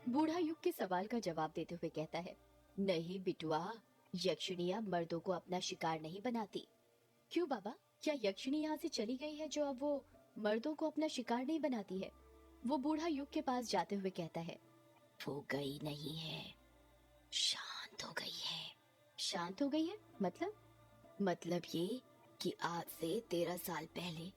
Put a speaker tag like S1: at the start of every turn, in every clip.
S1: बूढ़ा युग के सवाल का जवाब देते हुए कहता है, नहीं बिटुआ, यक्षिणियां मर्दों को अपना शिकार नहीं बनाती। क्यों बाबा, क्या यक्षिणी यहाँ से चली गई है जो अब वो मर्दों को अपना शिकार नहीं बनाती है? वो बूढ़ा युग के पास जाते हुए कहता है, वो गई नहीं है, शांत हो गई है। शांत हो गई है मतलब ये कि आज से 13 साल पहले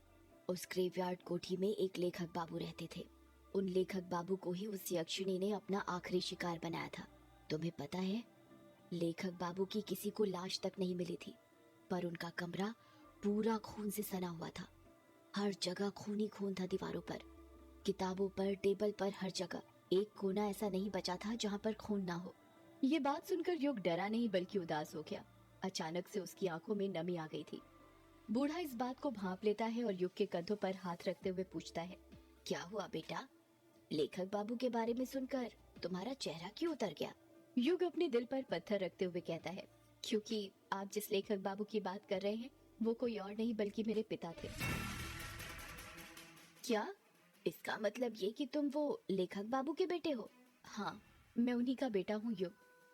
S1: उस ग्रेवयार्ड कोठी में एक लेखक बाबू रहते थे। उन लेखक बाबू को ही उस यक्षिणी ने अपना आखिरी शिकार बनाया था। तुम्हें पता है, लेखक बाबू की किसी को लाश तक नहीं मिली थी, पर उनका कमरा पूरा खून से सना हुआ था। हर जगह खून ही खून था, दीवारों पर, किताबों पर, टेबल पर, हर जगह। एक कोना ऐसा नहीं बचा था जहाँ पर खून ना हो। ये बात सुनकर युग डरा नहीं बल्कि उदास हो गया। अचानक से उसकी आंखों में नमी आ गई थी। बूढ़ा इस बात को भांप लेता है और युग के कंधों पर हाथ रखते हुए पूछता है, क्या हुआ बेटा? लेखक बाबू के बारे में सुनकर तुम्हारा चेहरा क्यों उतर गया? युग अपने दिल पर पत्थर रखते हुए कहता है, क्योंकि आप जिस लेखक बाबू की बात कर रहे हैं वो कोई और नहीं बल्कि मेरे पिता थे। क्या? इसका मतलब ये कि तुम वो लेखक बाबू के बेटे हो? हाँ, मैं उन्हीं का बेटा हूँ युग।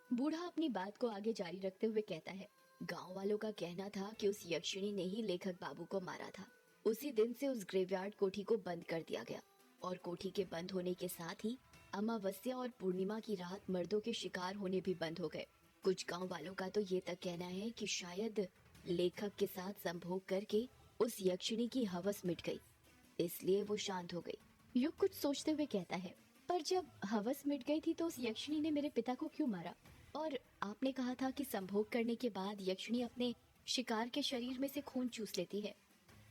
S1: बूढ़ा अपनी बात को आगे जारी रखते हुए कहता है, गांव वालों का कहना था कि उस यक्षिणी ने ही लेखक बाबू को मारा था। उसी दिन से उस ग्रेवयार्ड कोठी को बंद कर दिया गया और कोठी के बंद होने के साथ ही अमावस्या और पूर्णिमा की रात मर्दों के शिकार होने भी बंद हो गए। कुछ गांव वालों का तो ये तक कहना है कि शायद लेखक के साथ संभोग करके उस यक्षिणी की हवस मिट गई, इसलिए वो शांत हो गई। युग कुछ सोचते हुए कहता है, पर जब हवस मिट गई थी तो उस यक्षिणी ने मेरे पिता को क्यों मारा? और आपने कहा था कि संभोग करने के बाद यक्षिणी अपने शिकार के शरीर में से खून चूस लेती है,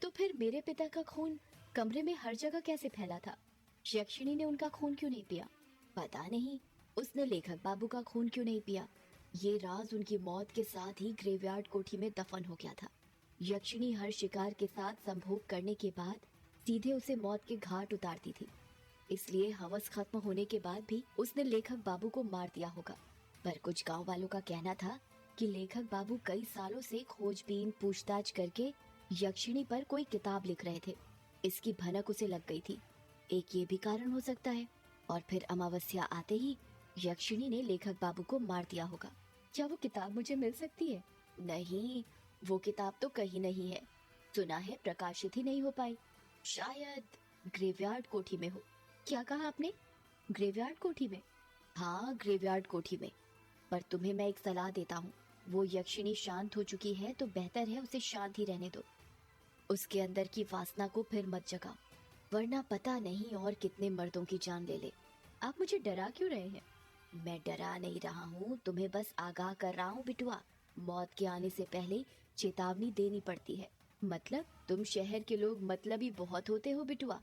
S1: तो फिर मेरे पिता का खून कमरे में हर जगह कैसे फैला था? यक्षिणी ने उनका खून क्यों नहीं पिया? पता नहीं, उसने लेखक बाबू का खून क्यों नहीं पिया? ये राज उनकी मौत के साथ ही ग्रेवयार्ड कोठी में दफन हो गया था। यक्षिणी हर शिकार के साथ संभोग करने के बाद सीधे उसे मौत के घाट उतारती थी, इसलिए हवस खत्म होने के बाद भी उसने लेखक बाबू को मार दिया होगा। पर कुछ गांव वालों का कहना था कि लेखक बाबू कई सालों से खोजबीन पूछताछ करके यक्षिणी पर कोई किताब लिख रहे थे, इसकी भनक उसे लग गई थी। एक ये भी कारण हो सकता है। और फिर अमावस्या आते ही यक्षिणी ने लेखक बाबू को मार दिया होगा। क्या वो किताब मुझे मिल सकती है? नहीं, वो किताब तो कहीं नहीं है। सुना है प्रकाशित ही नहीं हो पाई। शायद ग्रेवयार्ड कोठी में हो। क्या कहा आपने? ग्रेवयार्ड कोठी में? हाँ, ग्रेवयार्ड कोठी में। पर तुम्हें मैं एक सलाह देता हूँ, वो यक्षिणी शांत हो चुकी है तो बेहतर है उसे शांत ही रहने दो। उसके अंदर की वासना को फिर मत जगाओ, वरना पता नहीं और कितने मर्दों की जान ले ले। आप मुझे डरा क्यों रहे हैं? मैं डरा नहीं रहा हूँ, तुम्हें बस आगाह कर रहा हूँ बिटुआ। मौत के आने से पहले चेतावनी देनी पड़ती है। मतलब? तुम शहर के लोग मतलबी बहुत होते हो बिटुआ,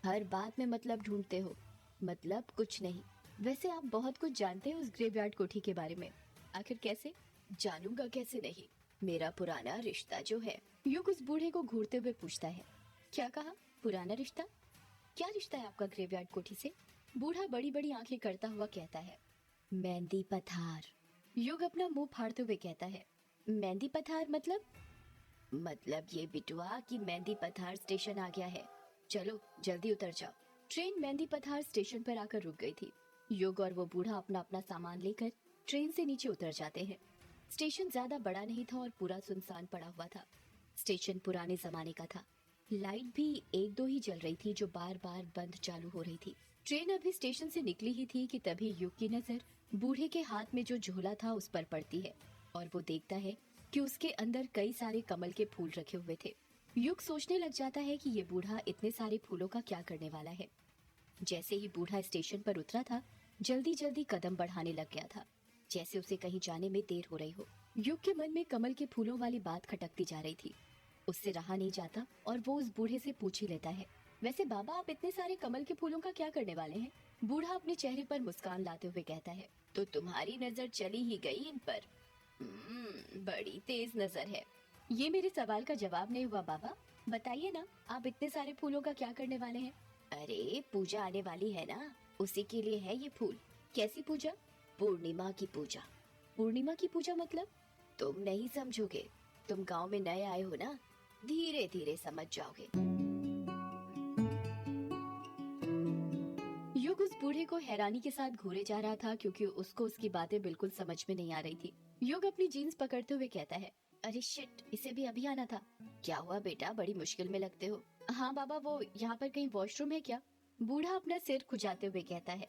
S1: हर बात में मतलब ढूंढते हो। मतलब कुछ नहीं। वैसे आप बहुत कुछ जानते हो उस ग्रेवयार्ड कोठी के बारे में। आखिर कैसे? जानूंगा कैसे नहीं, मेरा पुराना रिश्ता जो है। युग उस बूढ़े को घूरते हुए पूछता है, क्या कहा? पुराना रिश्ता? क्या रिश्ता है आपका ग्रेवयार्ड कोठी से? बूढ़ा बड़ी बड़ी आंखें करता हुआ कहता है, मेहंदी पथार। युग अपना मुंह फाड़ते हुए कहता है, मेहंदी पथार मतलब ये बिटुआ कि मेहंदी पथार स्टेशन आ गया है। चलो जल्दी उतर जाओ। ट्रेन मेहंदी पथार स्टेशन पर आकर रुक गई थी। युग और वो बूढ़ा अपना अपना सामान लेकर ट्रेन से नीचे उतर जाते हैं। स्टेशन ज्यादा बड़ा नहीं था और पूरा सुनसान पड़ा हुआ था। स्टेशन पुराने जमाने का था। लाइट भी एक दो ही जल रही थी जो बार बार बंद चालू हो रही थी। ट्रेन अभी स्टेशन से निकली ही थी कि तभी युग की नजर बूढ़े के हाथ में जो झोला था उस पर पड़ती है और वो देखता है कि उसके अंदर कई सारे कमल के फूल रखे हुए थे। युग सोचने लग जाता है कि ये बूढ़ा इतने सारे फूलों का क्या करने वाला है। जैसे ही बूढ़ा स्टेशन पर उतरा था, जल्दी जल्दी कदम बढ़ाने लग गया था, जैसे उसे कहीं जाने में देर हो रही हो। युग के मन में कमल के फूलों वाली बात खटकती जा रही थी। उससे रहा नहीं जाता और वो उस बूढ़े से पूछ ही लेता है, वैसे बाबा आप इतने सारे कमल के फूलों का क्या करने वाले हैं? बूढ़ा अपने चेहरे पर मुस्कान लाते हुए कहता है, तो तुम्हारी नजर चली ही गई इन पर। बड़ी तेज नजर है। ये मेरे सवाल का जवाब नहीं हुआ बाबा। बताइए ना, आप इतने सारे फूलों का क्या करने वाले हैं? अरे पूजा आने वाली है ना, उसी के लिए है ये फूल। कैसी पूजा? पूर्णिमा की पूजा। पूर्णिमा की पूजा मतलब? तुम नहीं समझोगे, तुम गांव में नए आए हो ना, धीरे धीरे समझ जाओगे। युग उस बूढ़े को हैरानी के साथ घूरे जा रहा था क्योंकि उसको उसकी बातें बिल्कुल समझ में नहीं आ रही थी। युग अपनी जीन्स पकड़ते हुए कहता है, अरे शिट, इसे भी अभी आना था। क्या हुआ बेटा, बड़ी मुश्किल में लगते हो। हाँ बाबा, वो यहाँ पर कहीं वॉशरूम है क्या? बूढ़ा अपना सिर खुजाते हुए कहता है,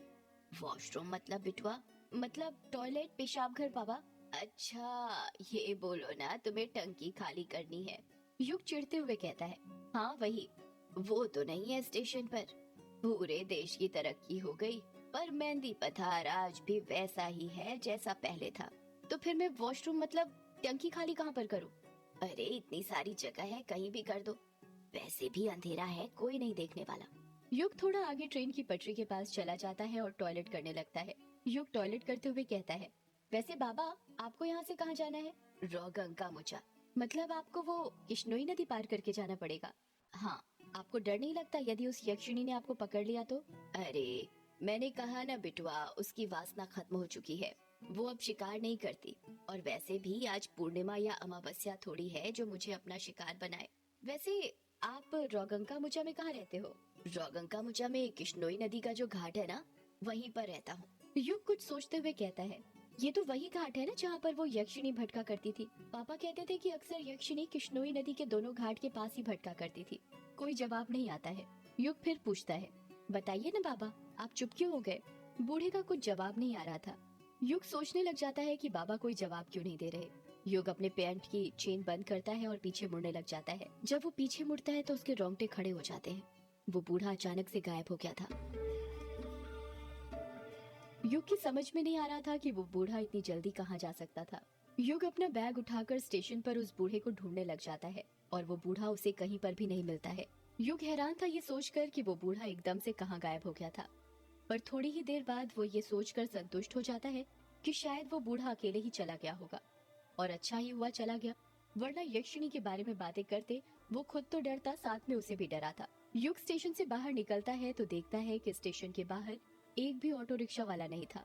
S1: वॉशरूम मतलब बिटुआ? मतलब टॉयलेट, पेशाब घर बाबा। अच्छा, ये बोलो ना तुम्हें टंकी खाली करनी है। युग चिढ़ते हुए कहता है, हाँ वही। वो तो नहीं है स्टेशन पर। पूरे देश की तरक्की हो गई पर मेहंदी पठार आज भी वैसा ही है जैसा पहले था। तो फिर मैं वॉशरूम मतलब टंकी खाली कहाँ पर करूँ? अरे इतनी सारी जगह है, कहीं भी कर दो। वैसे भी अंधेरा है, कोई नहीं देखने वाला। युग थोड़ा आगे ट्रेन की पटरी के पास चला जाता है और टॉयलेट करने लगता है। युग टॉयलेट करते हुए कहता है, वैसे बाबा आपको यहाँ से कहाँ जाना है? रोगंगा मुचा। मतलब आपको वो किश्नोई नदी पार करके जाना पड़ेगा? हाँ। आपको डर नहीं लगता यदि उस यक्षिणी ने आपको पकड़ लिया तो? अरे मैंने कहा ना बिटुआ, उसकी वासना खत्म हो चुकी है। वो अब शिकार नहीं करती। और वैसे भी आज पूर्णिमा या अमावस्या थोड़ी है जो मुझे अपना शिकार बनाए। वैसे आप रोगंका मुचा में कहाँ रहते हो? रोगंका मुचा में किश्नोई नदी का जो घाट है ना, वहीं पर रहता हूँ। युग कुछ सोचते हुए कहता है, ये तो वही घाट है ना जहाँ पर वो यक्षिणी भटका करती थी। पापा कहते थे कि अक्सर यक्षिणी किश्नोई नदी के दोनों घाट के पास ही भटका करती थी। कोई जवाब नहीं आता है। युग फिर पूछता है, बताइए ना बाबा, आप चुप क्यों हो गए? बूढ़े का कुछ जवाब नहीं आ रहा था। युग सोचने लग जाता है कि बाबा कोई जवाब क्यों नहीं दे रहे। युग अपने पैंट की चेन बंद करता है और पीछे मुड़ने लग जाता है। जब वो पीछे मुड़ता है तो उसके रोंगटे खड़े हो जाते हैं। वो बूढ़ा अचानक से गायब हो गया था। युग की समझ में नहीं आ रहा था कि वो बूढ़ा इतनी जल्दी कहाँ जा सकता था। युग अपना बैग उठाकर स्टेशन पर उस बूढ़े को ढूंढने लग जाता है और वो बूढ़ा उसे कहीं पर भी नहीं मिलता है। युग हैरान था ये सोचकर कि वो बूढ़ा एकदम से कहाँ गायब हो गया था। पर थोड़ी ही देर बाद वो ये सोचकर संतुष्ट हो जाता है कि शायद वो बूढ़ा अकेले ही चला गया होगा। और अच्छा ही हुआ चला गया, वरना यक्षिणी के बारे में बातें करते वो खुद तो डरता, साथ में उसे भी डरा था। युग स्टेशन से बाहर निकलता है तो देखता है कि स्टेशन के बाहर एक भी ऑटो रिक्शा वाला नहीं था।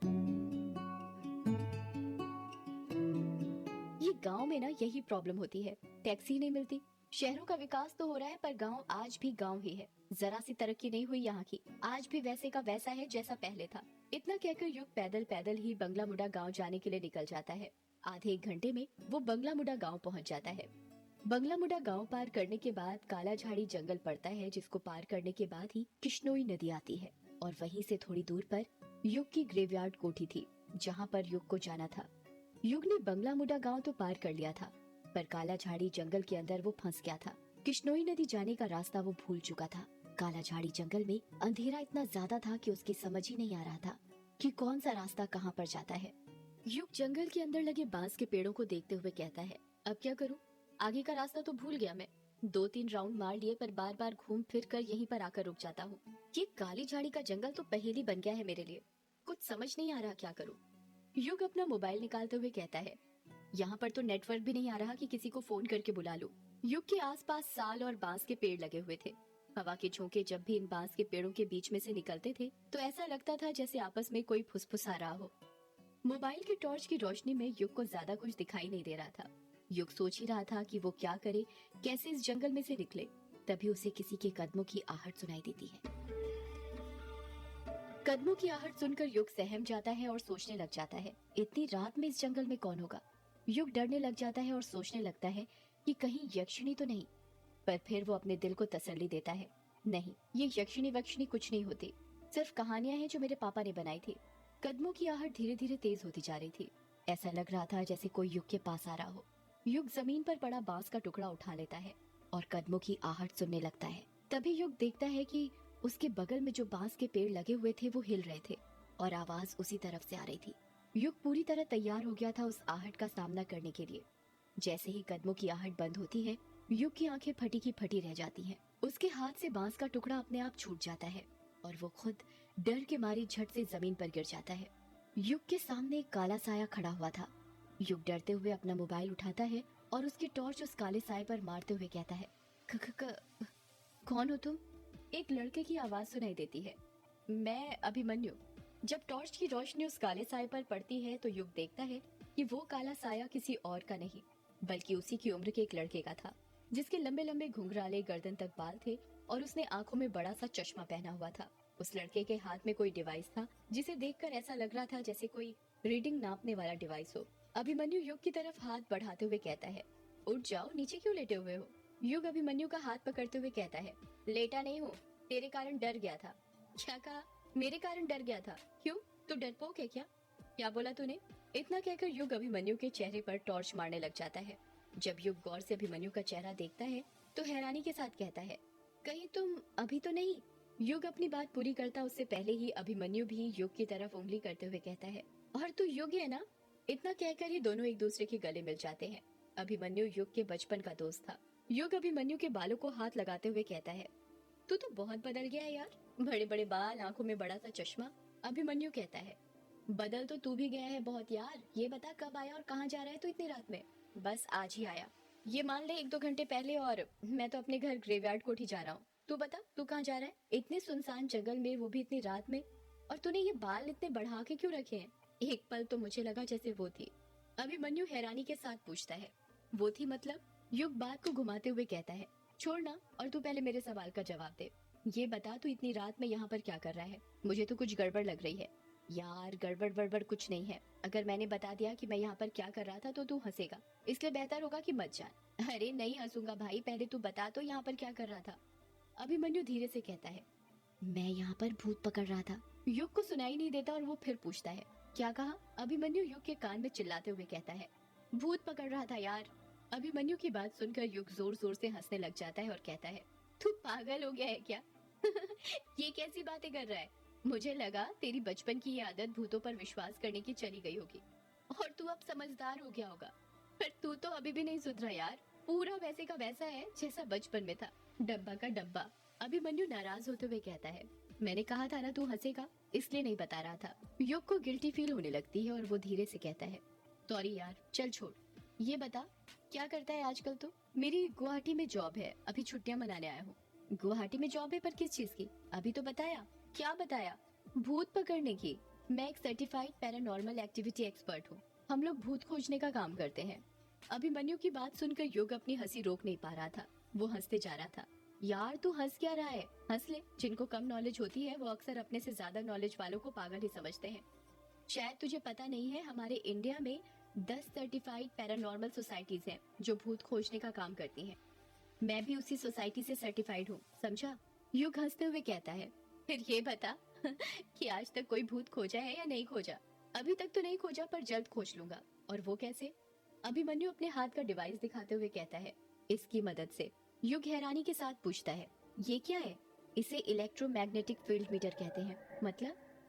S1: ये गांव में ना यही प्रॉब्लम होती है, टैक्सी नहीं मिलती। शहरों का विकास तो हो रहा है पर गांव आज भी गांव ही है। जरा सी तरक्की नहीं हुई यहाँ की, आज भी वैसे का वैसा है जैसा पहले था। इतना कहकर युग पैदल पैदल ही बंगला मुडा गाँव जाने के लिए निकल जाता है। आधे एक घंटे में वो बंगला मुडा गाँव पहुँच जाता है। बंगला मुडा गाँव पार करने के बाद काला झाड़ी जंगल पड़ता है, जिसको पार करने के बाद ही किश्नोई नदी आती है। और वहीं से थोड़ी दूर पर युग की ग्रेवयार्ड कोठी थी, जहाँ पर युग को जाना था। युग ने बंगला मुडा गांव तो पार कर लिया था, पर काला झाड़ी जंगल के अंदर वो फंस गया था। किश्नोई नदी जाने का रास्ता वो भूल चुका था। काला झाड़ी जंगल में अंधेरा इतना ज्यादा था कि उसकी समझ ही नहीं आ रहा था कि कौन सा रास्ता कहाँ पर जाता है। युग जंगल के अंदर लगे बांस के पेड़ों को देखते हुए कहता है, अब क्या करूँ? आगे का रास्ता तो भूल गया मैं। 2-3 राउंड मार लिए पर बार बार घूम फिर कर यहीं पर आकर रुक जाता हूँ। ये काली झाड़ी का जंगल तो पहेली बन गया है मेरे लिए। कुछ समझ नहीं आ रहा क्या करूँ। युग अपना मोबाइल निकालते हुए कहता है, यहाँ पर तो नेटवर्क भी नहीं आ रहा कि किसी को फोन करके बुला लूं। युग के आसपास साल और बांस के पेड़ लगे हुए थे। हवा के झोंके जब भी इन बांस के पेड़ों के बीच में से निकलते थे तो ऐसा लगता था जैसे आपस में कोई फुसफुसा रहा हो। मोबाइल की टॉर्च की रोशनी में युग को ज्यादा कुछ दिखाई नहीं दे रहा था। युग सोच ही रहा था कि वो क्या करे, कैसे इस जंगल में से निकले। तभी उसे किसी के कदमों की आहट सुनाई देती है। कदमों की आहट सुनकर युग सहम जाता है और सोचने लग जाता है, इतनी रात में इस जंगल में कौन होगा। युग डरने लग जाता है और सोचने लगता है कि कहीं यक्षिणी तो नहीं। पर फिर वो अपने दिल को तसल्ली देता है, नहीं, ये यक्षिणी वक्षिणी कुछ नहीं होती, सिर्फ कहानियां हैं जो मेरे पापा ने बनाई थी। कदमों की आहट धीरे धीरे तेज होती जा रही थी। ऐसा लग रहा था जैसे कोई युग के पास आ रहा हो। युग जमीन पर पड़ा बांस का टुकड़ा उठा लेता है और कदमों की आहट सुनने लगता है। तभी युग देखता है कि उसके बगल में जो बांस के पेड़ लगे हुए थे वो हिल रहे थे और आवाज उसी तरफ से आ रही थी। युग पूरी तरह तैयार हो गया था उस आहट का सामना करने के लिए। जैसे ही कदमों की आहट बंद होती है, युग की आंखें फटी की फटी रह जाती हैं। उसके हाथ से बांस का टुकड़ा अपने आप छूट जाता है और वो खुद डर के मारे झट से जमीन पर गिर जाता है। युग के सामने एक काला साया खड़ा हुआ था। युग डरते हुए अपना मोबाइल उठाता है और उसकी टॉर्च उस काले साए पर मारते हुए कहता है, कौन हो तुम? एक लड़के की आवाज सुनाई देती है, मैं अभिमन्यु। जब टॉर्च की रोशनी उस काले साए पर पड़ती है तो युग देखता है कि वो काला साया किसी और का नहीं बल्कि उसी की उम्र के एक लड़के का था, जिसके लंबे लंबे घुंघराले गर्दन तक बाल थे और उसने आंखों में बड़ा सा चश्मा पहना हुआ था। उस लड़के के हाथ में कोई डिवाइस था जिसे देखकर ऐसा लग रहा था जैसे कोई रीडिंग नापने वाला डिवाइस हो। अभिमन्यु युग की तरफ हाथ बढ़ाते हुए कहता है, उठ जाओ, नीचे क्यों लेटे हुए हो? युग अभिमन्यु का हाथ पकड़ते हुए कहता है, लेटा नहीं हूँ, तेरे कारण डर गया था। क्या कहा? मेरे कारण डर गया था? क्यों? तू डरपोक है क्या? क्या बोला तूने? इतना कहकर युग अभिमन्यु के चेहरे पर टॉर्च मारने लग जाता है। जब युग गौर से अभिमन्यु का चेहरा देखता है तो हैरानी के साथ कहता है, कहीं तुम अभी तो नहीं? युग अपनी बात पूरी करता उससे पहले ही अभिमन्यु भी युग की तरफ उंगली करते हुए कहता है, और तू युग है ना? इतना कहकर ही दोनों एक दूसरे के गले मिल जाते हैं। अभिमन्यु युग के बचपन का दोस्त था। युग अभिमन्यु के बालों को हाथ लगाते हुए कहता है, तू तो बहुत बदल गया है यार, बड़े बड़े बाल, आंखों में बड़ा सा चश्मा। अभिमन्यु कहता है, बदल तो तू भी गया है बहुत यार। ये बता कब आया और कहाँ जा रहा है तू इतनी रात में? बस आज ही आया, ये मान ले 1-2 घंटे पहले, और मैं तो अपने घर ग्रेवयार्ड कोठी जा रहा हूँ। तू बता तू कहाँ जा रहा है इतने सुनसान जंगल में, वो भी इतनी रात में? और तूने ये बाल इतने बढ़ा के क्यों रखे हैं? एक पल तो मुझे लगा जैसे वो थी। अभिमन्यु हैरानी के साथ पूछता है, वो थी मतलब? युग बात को घुमाते हुए कहता है, छोड़ना, और तू पहले मेरे सवाल का जवाब दे। ये बता तू इतनी रात में यहाँ पर क्या कर रहा है? मुझे तो कुछ गड़बड़ लग रही है। यार गड़बड़ वड़बड़ कुछ नहीं है। अगर मैंने बता दिया कि मैं यहाँ पर क्या कर रहा था तो तू हंसेगा, इसलिए बेहतर होगा कि मत जान। अरे नहीं हंसूंगा भाई, पहले तू बता तो यहाँ पर क्या कर रहा था? अभिमन्यु धीरे से कहता है, मैं यहाँ पर भूत पकड़ रहा था। युग को सुनाई नहीं देता और वो फिर पूछता है, क्या कहा? अभिमन्यु युग के कान में चिल्लाते हुए कहता है, भूत पकड़ रहा था यार। अभिमन्यु की बात सुनकर युग जोर जोर से हंसने लग जाता है और कहता है, तू पागल हो गया है क्या? ये कैसी बातें कर रहा है? मुझे लगा तेरी बचपन की ये आदत भूतों पर विश्वास करने की चली गई होगी और तू अब समझदार हो गया होगा, पर तू तो अभी भी नहीं सुधरा यार। पूरा वैसे का वैसा है जैसा बचपन में था, डब्बा का डब्बा। अभिमन्यु नाराज होते हुए कहता है, मैंने कहा था ना तू हंसेगा, इसलिए नहीं बता रहा था। युग को गिल्टी फील होने लगती है और वो धीरे से कहता है, सॉरी यार, चल छोड़। ये बता क्या करता है आजकल तू? मेरी गुवाहाटी में जॉब है, अभी छुट्टियां मनाने आया हूँ। गुवाहाटी में जॉब है, पर किस चीज की? अभी तो बताया। क्या बताया? भूत पकड़ने की। मैं एक सर्टिफाइड पैरानॉर्मल एक्टिविटी एक्सपर्ट हूँ। हम लोग भूत खोजने का काम करते हैं। अभिमन्यु की बात सुनकर युग अपनी हंसी रोक नहीं पा रहा था। वो हंसते जा रहा था। यार तू हंस क्या रहा है? हंस ले। जिनको कम नॉलेज होती है वो अक्सर अपने से ज्यादा नॉलेज वालों को पागल ही समझते हैं। शायद तुझे पता नहीं है, हमारे इंडिया में 10 सर्टिफाइड पैरानॉर्मल सोसाइटीज हैं जो भूत खोजने का काम करती हैं। मैं भी उसी सोसाइटी से सर्टिफाइड हूँ, समझा? युग हंसते हुए कहता है, फिर ये बता कि आज तक कोई भूत खोजा है या नहीं खोजा? अभी तक तो नहीं खोजा, पर जल्द खोज लूंगा। और वो कैसे? अभिमन्यु अपने हाथ का डिवाइस दिखाते हुए कहता है, इसकी मदद से। युग हैरानी के साथ पूछता है, ये क्या है? इसे इलेक्ट्रोमैग्नेटिक फील्ड मीटर कहते हैं।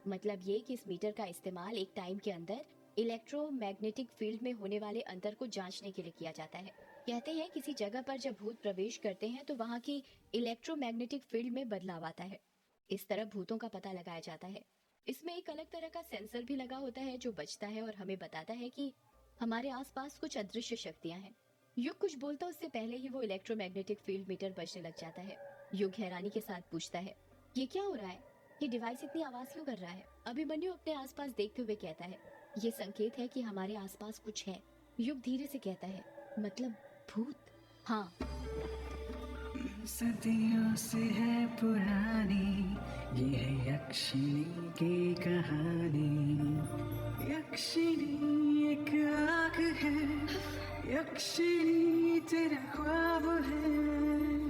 S1: मतलब ये कि इस मीटर का इस्तेमाल एक टाइम के अंदर इलेक्ट्रोमैग्नेटिक फील्ड में होने वाले अंतर को जांचने के लिए किया जाता है। कहते हैं किसी जगह पर जब भूत प्रवेश करते हैं तो वहाँ की इलेक्ट्रोमैग्नेटिक फील्ड में बदलाव आता है। इस तरह भूतों का पता लगाया जाता है। इसमें एक अलग तरह का सेंसर भी लगा होता है जो बजता है और हमें बताता है कि हमारे आसपास कुछ अदृश्य शक्तियां हैं। युग कुछ बोलता उससे पहले ही वो इलेक्ट्रोमैग्नेटिक फील्ड मीटर बजने लग जाता है। युग हैरानी के साथ पूछता है, ये क्या हो रहा है? ये डिवाइस इतनी आवाज क्यों कर रहा है? अभिमन्यु अपने आसपास देखते हुए कहता है, ये संकेत है कि हमारे आसपास कुछ है। युग धीरे से कहता है, मतलब भूत? हाँ।
S2: सदियों से है पुरानी ये है यक्षिणी की कहानी। यक्षिणी एक आग है, यक्षिणी तेरा ख्वाब है।